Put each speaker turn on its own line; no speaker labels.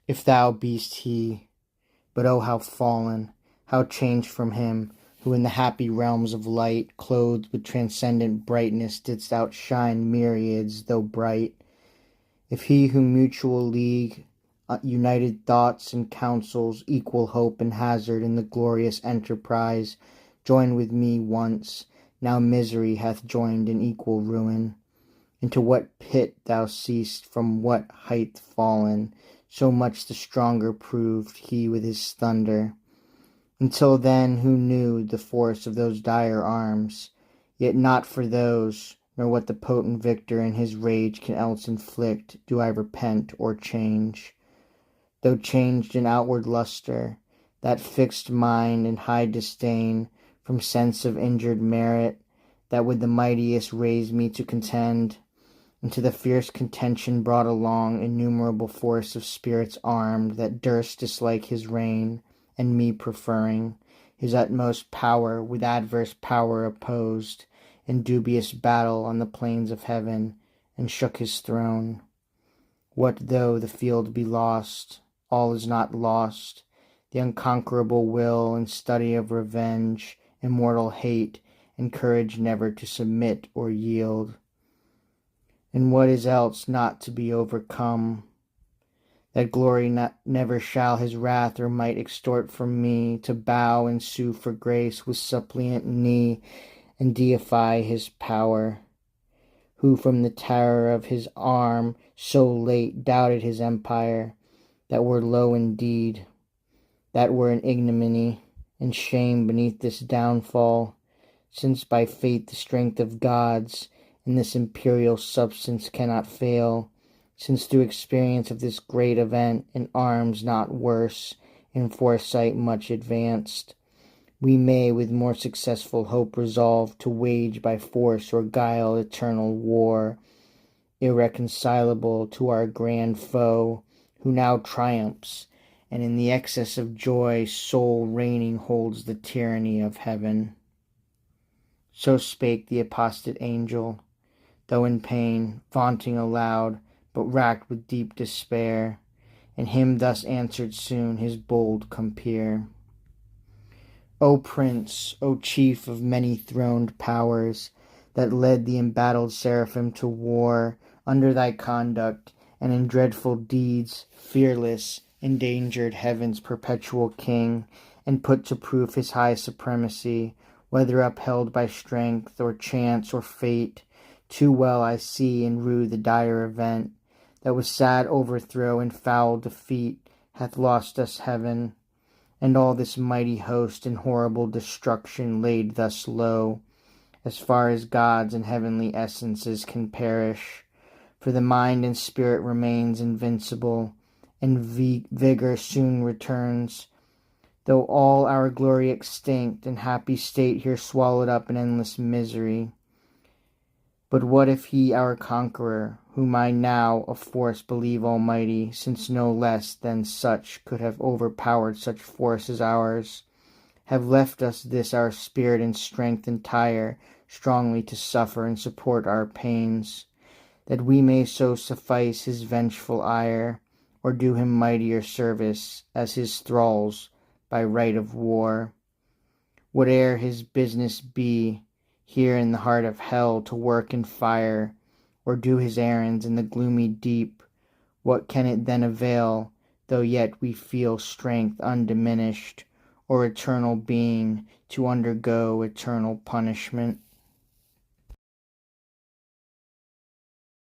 if thou be'st he. But oh, how fallen, how changed from him, who in the happy realms of light, clothed with transcendent brightness, didst outshine myriads, though bright. If he who mutual league, united thoughts and counsels, equal hope and hazard in the glorious enterprise, joined with me once, now misery hath joined in equal ruin. Into what pit thou seest, from what height fallen, so much the stronger proved he with his thunder. Until then who knew the force of those dire arms? Yet not for those, nor what the potent victor in his rage can else inflict, do I repent or change. Though changed in outward lustre, that fixed mind and high disdain from sense of injured merit, that with the mightiest raised me to contend, into the fierce contention brought along innumerable force of spirits armed that durst dislike his reign, and me preferring his utmost power with adverse power opposed, in dubious battle on the plains of heaven, and shook his throne. What though the field be lost? All is not lost. The unconquerable will and study of revenge, immortal hate, and courage never to submit or yield. And what is else not to be overcome? That glory never shall his wrath or might extort from me, to bow and sue for grace with suppliant knee, and deify his power, who from the terror of his arm so late doubted his empire, that were low indeed, that were an ignominy and shame beneath this downfall, since by fate the strength of gods in this imperial substance cannot fail, since through experience of this great event, in arms not worse, in foresight much advanced, we may with more successful hope resolve to wage by force or guile eternal war, irreconcilable to our grand foe, who now triumphs, and in the excess of joy sole reigning holds the tyranny of heaven. So spake the apostate angel, though in pain, vaunting aloud, but racked with deep despair, and him thus answered soon his bold compeer. O Prince, O Chief of many-throned powers, that led the embattled seraphim to war, under thy conduct, and in dreadful deeds, fearless, endangered heaven's perpetual King, and put to proof his high supremacy, whether upheld by strength, or chance, or fate, too well I see and rue the dire event, that with sad overthrow and foul defeat hath lost us heaven, and all this mighty host in horrible destruction laid thus low, as far as gods and heavenly essences can perish, for the mind and spirit remains invincible, and vigor soon returns, though all our glory extinct and happy state here swallowed up in endless misery. But what if he our conqueror, whom I now of force believe almighty, since no less than such could have overpowered such force as ours, have left us this our spirit and strength entire, strongly to suffer and support our pains, that we may so suffice his vengeful ire, or do him mightier service, as his thralls, by right of war. Whate'er his business be, here in the heart of hell to work in fire, or do his errands in the gloomy deep, what can it then avail, though yet we feel strength undiminished, or eternal being, to undergo eternal punishment?